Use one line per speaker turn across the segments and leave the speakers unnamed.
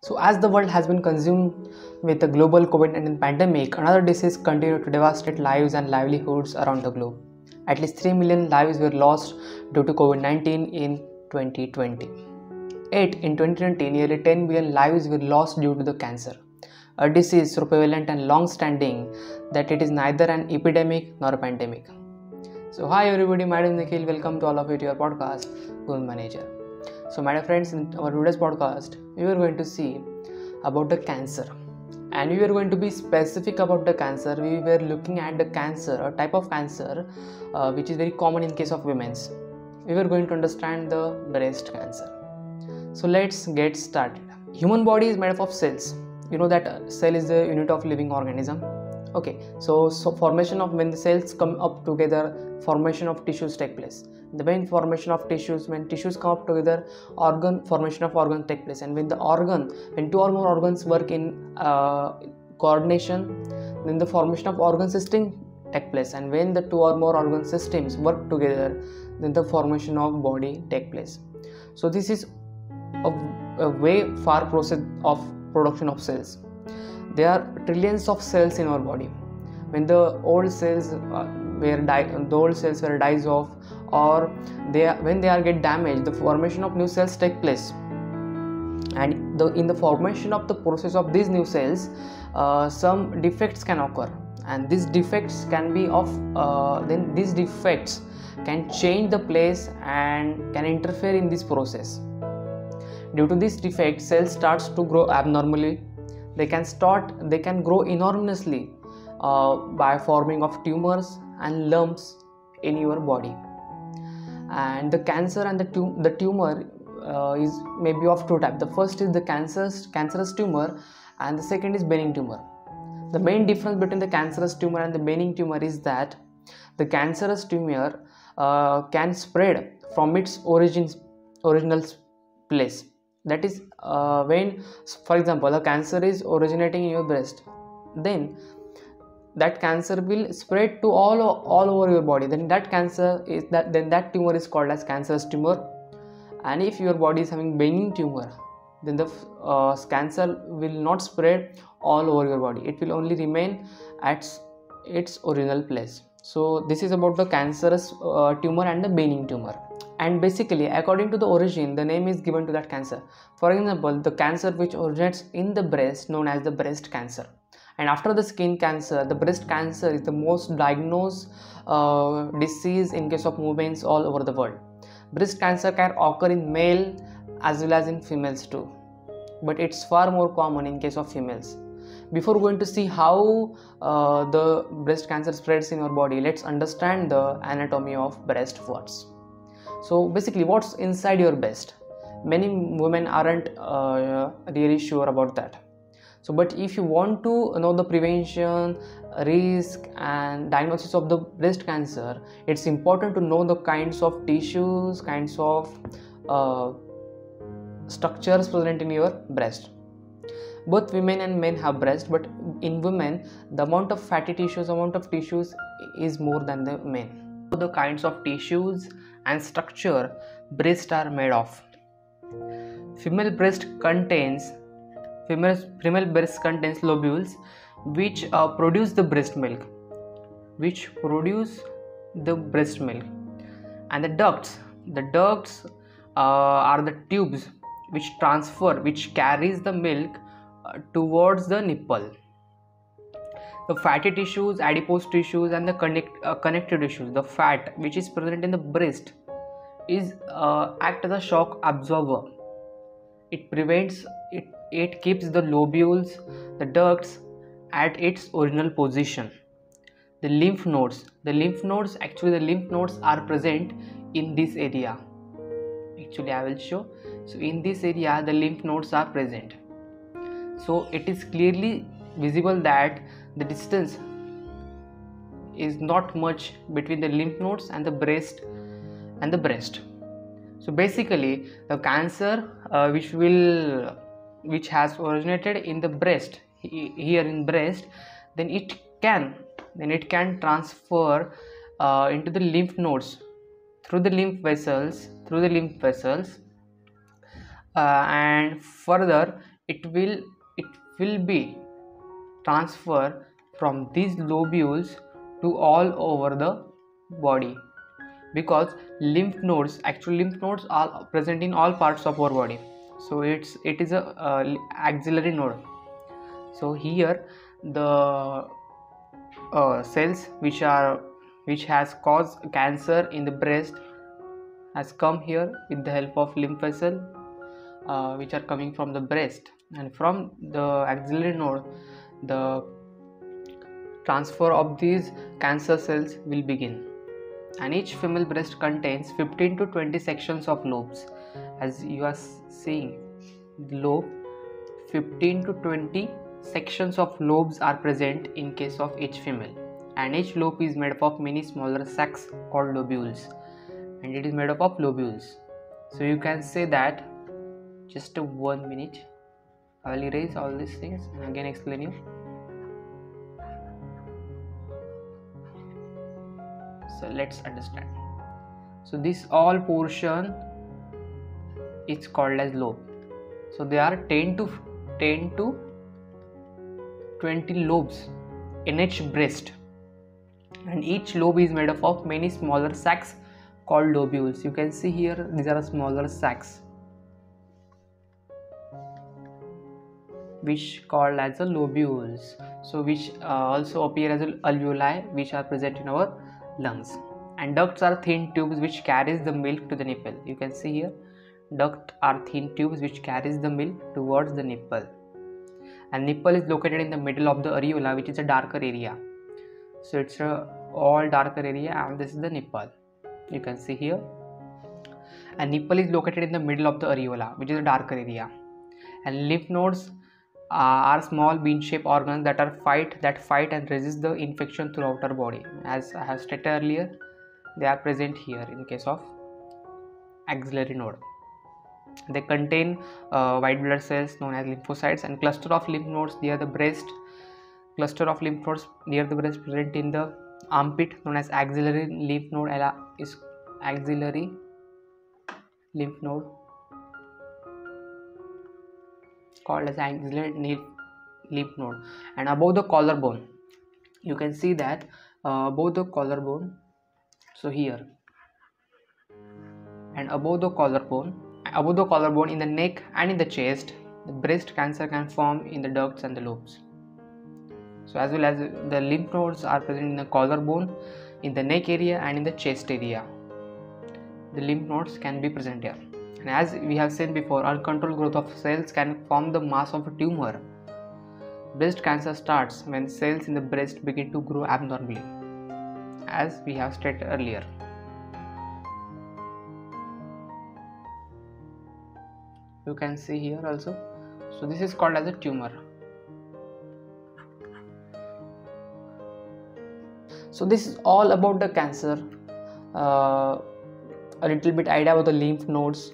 So as the world has been consumed with the global COVID-19 pandemic, another disease continued to devastate lives and livelihoods around the globe. At least 3 million lives were lost due to COVID-19 in 2020. Yet in 2020, nearly 10 million lives were lost due to the cancer, a disease so prevalent and long-standing that it is neither an epidemic nor a pandemic. So hi everybody, my name is Nikhil. Welcome to all of you to your podcast, Goal Manager. So my dear friends, in our today's podcast, we are going to see about the cancer, and we are going to be specific about the cancer. We were looking at the cancer, a type of cancer which is very common in case of women's. We were going to understand the breast cancer. So let's get started. Human body is made up of cells. You know that cell is the unit of living organism. Okay, so formation of, when the cells come up together, formation of tissues take place. The main formation of tissues, when tissues come up together, formation of organs take place. And when two or more organs work in coordination, then the formation of organ system take place. And when the two or more organ systems work together, then the formation of body take place. So this is a way far process of production of cells. There are trillions of cells in our body. When the old cells were dies off, or when they are get damaged, the formation of new cells take place. And in the formation of the process of these new cells, some defects can occur, and these defects can be then these defects can change the place and can interfere in this process. Due to this defect, cells starts to grow abnormally. They can grow enormously by forming of tumors and lumps in your body. And the cancer and the tumor is maybe of two types. The first is the cancerous tumor, and the second is benign tumor. The main difference between the cancerous tumor and the benign tumor is that the cancerous tumor can spread from its original place. That is, when, for example, a cancer is originating in your breast, then that cancer will spread to all over your body. Then that tumor is called as cancerous tumor. And if your body is having benign tumor, then the cancer will not spread all over your body. It will only remain at its original place. So this is about the cancerous tumor and the benign tumor. And basically, according to the origin, the name is given to that cancer. For example, the cancer which originates in the breast, known as the breast cancer. And after the skin cancer, the breast cancer is the most diagnosed disease in case of women all over the world. Breast cancer can occur in male as well as in females too, but it's far more common in case of females. Before going to see how the breast cancer spreads in your body, let's understand the anatomy of breast first. So basically, what's inside your breast? Many women aren't really sure about that. So but if you want to know the prevention, risk and diagnosis of the breast cancer, it's important to know the kinds of tissues, kinds of structures present in your breast. Both women and men have breast, but in women the amount of fatty tissues, is more than the men. So the kinds of tissues and structure breast are made of. Female breast contains lobules which produce the breast milk, and the ducts are the tubes which carries the milk towards the nipple. The fatty tissues, adipose tissues and the connective tissues, the fat which is present in the breast is act as a shock absorber. It keeps the lobules, the ducts at its original position. The lymph nodes are present in this area. Actually, I will show. So in this area the lymph nodes are present. So it is clearly visible that the distance is not much between the lymph nodes and the breast. So basically, the cancer which has originated in the breast, then it can transfer into the lymph nodes through the lymph vessels, and further it will be transfer from these lobules to all over the body, because lymph nodes are present in all parts of our body. So it is a axillary node. So here the cells which has caused cancer in the breast has come here with the help of lymph vessel which are coming from the breast, and from the axillary node the transfer of these cancer cells will begin. And each female breast contains 15 to 20 sections of lobes. As you are seeing, the lobe, 15 to 20 sections of lobes are present in case of each female, and each lobe is made up of many smaller sacs called lobules, and it is made up of lobules. So you can say that, just 1 minute, I will erase all these things and again explain you. So let's understand. So this all portion is called as lobe. So there are 10 to 20 lobes in each breast, and each lobe is made up of many smaller sacs called lobules. You can see here, these are smaller sacs which called as the lobules, so which also appear as alveoli which are present in our lungs. And ducts are thin tubes which carries the milk to the nipple. You can see here, duct are thin tubes which carries the milk towards the nipple, and nipple is located in the middle of the areola, which is a darker area. So it's a all darker area, and this is the nipple. You can see here, and nipple is located in the middle of the areola, which is a darker area. And lymph nodes are small bean-shaped organs that fight and resist the infection throughout our body. As I have stated earlier, they are present here in case of axillary node. They contain white blood cells known as lymphocytes, and cluster of lymph nodes near the breast. Cluster of lymph nodes near the breast present in the armpit, known as axillary lymph node, is axillary lymph node, called as axillary lymph node. And above the collarbone, you can see that above the collarbone, so here, and above the collarbone in the neck and in the chest, the breast cancer can form in the ducts and the lobes. So as well as the lymph nodes are present in the collarbone, in the neck area and in the chest area, the lymph nodes can be present here. And as we have seen before, uncontrolled growth of cells can form the mass of a tumor. Breast cancer starts when cells in the breast begin to grow abnormally, as we have stated earlier. You can see here also. So this is called as a tumor. So this is all about the cancer, a little bit idea about the lymph nodes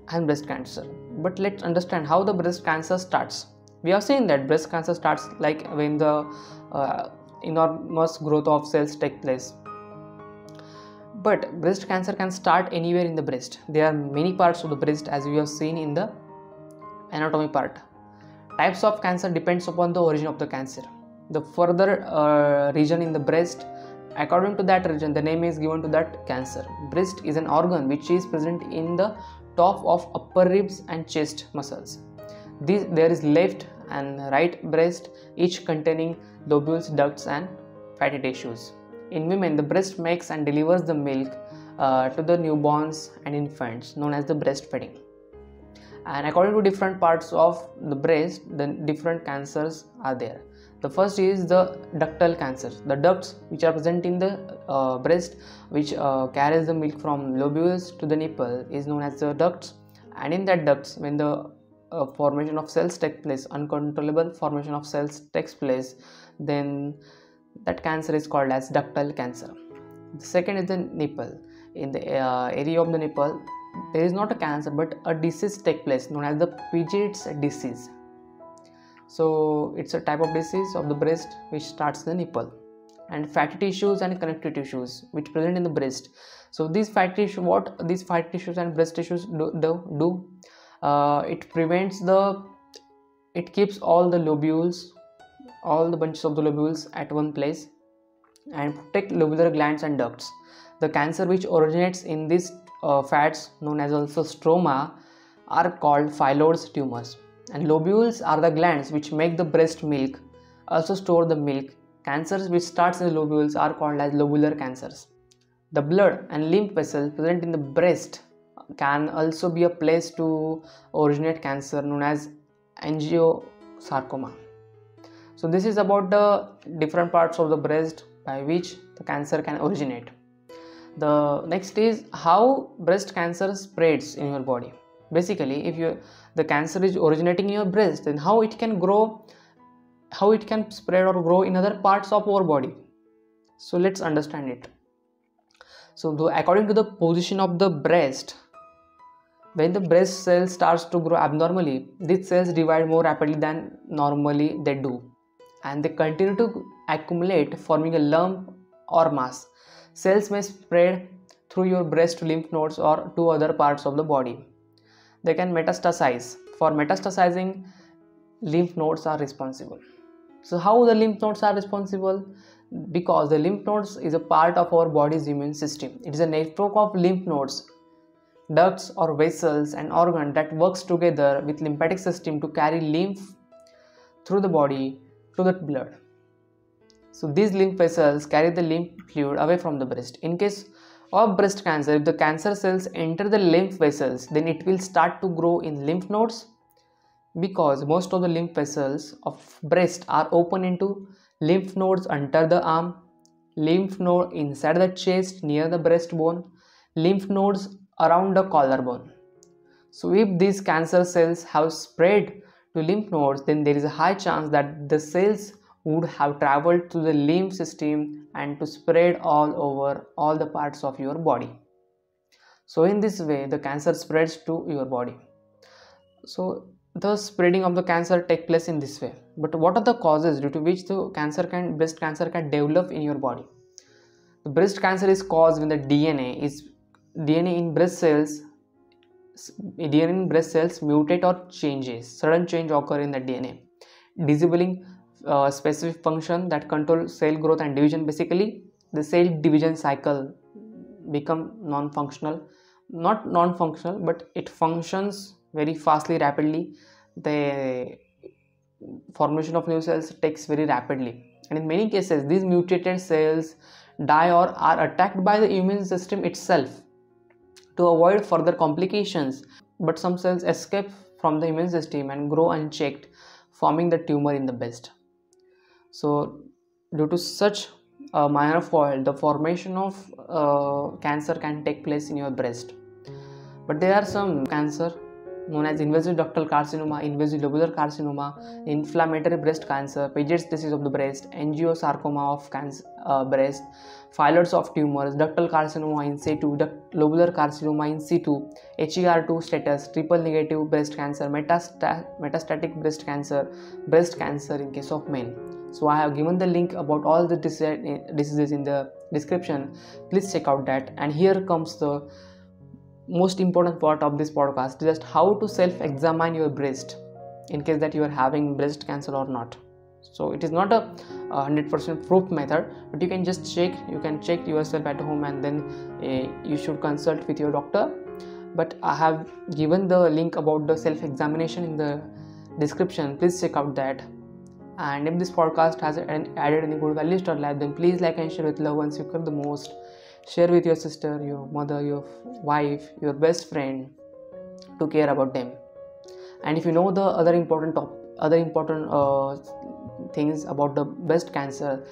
and breast cancer. But let's understand how the breast cancer starts. We have seen that breast cancer starts like when the enormous growth of cells take place. But breast cancer can start anywhere in the breast. There are many parts of the breast, as we have seen in the anatomy part. Types of cancer depends upon the origin of the cancer. The further region in the breast, according to that region, the name is given to that cancer. Breast is an organ which is present in the top of upper ribs and chest muscles. There is left and right breast, each containing lobules, ducts and fatty tissues. In women, the breast makes and delivers the milk to the newborns and infants, known as the breastfeeding. And according to different parts of the breast, the different cancers are there. The first is the ductal cancers. The ducts which are present in the breast, which carries the milk from lobules to the nipple, is known as the ducts. And in that ducts, when the formation of cells take place, uncontrollable formation of cells takes place, then that cancer is called as ductal cancer. The second is the nipple. In the area of the nipple, there is not a cancer but a disease take place known as the Paget's disease. So it's a type of disease of the breast which starts the nipple. And fatty tissues and connective tissues which present in the breast. So these fatty tissues, what these fatty tissues and breast tissues do, it prevents the it keeps all the lobules, all the bunches of the lobules at one place and protect lobular glands and ducts. The cancer which originates in these fats, known as also stroma, are called phyllodes tumors. And lobules are the glands which make the breast milk, also store the milk. Cancers which starts in the lobules are called as lobular cancers. The blood and lymph vessels present in the breast can also be a place to originate cancer, known as angiosarcoma. So this is about the different parts of the breast by which the cancer can originate. The next is how breast cancer spreads in your body. Basically, if the cancer is originating in your breast, then how it can grow, how it can spread or grow in other parts of our body. So let's understand it. So according to the position of the breast, when the breast cells starts to grow abnormally, these cells divide more rapidly than normally they do, and they continue to accumulate, forming a lump or mass. Cells may spread through your breast to lymph nodes or to other parts of the body. They can metastasize. For metastasizing, lymph nodes are responsible. So how the lymph nodes are responsible? Because the lymph nodes is a part of our body's immune system. It is a network of lymph nodes, ducts or vessels and organs that works together with lymphatic system to carry lymph through the body to the blood. So these lymph vessels carry the lymph fluid away from the breast. In case of breast cancer, if the cancer cells enter the lymph vessels, then it will start to grow in lymph nodes, because most of the lymph vessels of breast are open into lymph nodes under the arm, lymph node inside the chest near the breastbone, lymph nodes around the collarbone. So if these cancer cells have spread to lymph nodes, then there is a high chance that the cells would have traveled to the lymph system and to spread all over all the parts of your body. So in this way, the cancer spreads to your body. So the spreading of the cancer take place in this way. But what are the causes due to which the breast cancer can develop in your body? The breast cancer is caused when the DNA in breast cells mutate or changes. Sudden change occur in the DNA, disabling specific function that control cell growth and division. Basically, the cell division cycle become non-functional, not non-functional, but it functions very fastly, rapidly. The formation of new cells takes very rapidly, and in many cases these mutated cells die or are attacked by the immune system itself to avoid further complications. But some cells escape from the immune system and grow unchecked, forming the tumor in the breast. So due to such a minor fault, the formation of cancer can take place in your breast. But there are some cancer known as invasive ductal carcinoma, invasive lobular carcinoma, inflammatory breast cancer, Paget's disease of the breast, angiosarcoma of breast, phyllodes of tumors, ductal carcinoma in situ, lobular carcinoma in situ, HER2 status, triple negative breast cancer, metastatic breast cancer in case of men. So I have given the link about all the diseases in the description. Please check out that. And here comes the most important part of this podcast, just how to self-examine your breast in case that you are having breast cancer or not. So it is not a 100% proof method, but you can just check. You can check yourself at home, and then you should consult with your doctor. But I have given the link about the self-examination in the description. Please check out that. And if this podcast has added any good values to your life, then please like and share with loved ones you care the most. Share with your sister, your mother, your wife, your best friend, to care about them. And if you know the other important things about the breast cancer,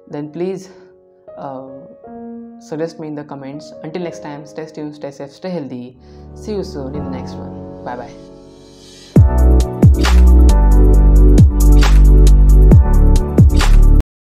then please suggest me in the comments. Until next time, stay tuned, stay safe, stay healthy. See you soon in the next one. Bye bye.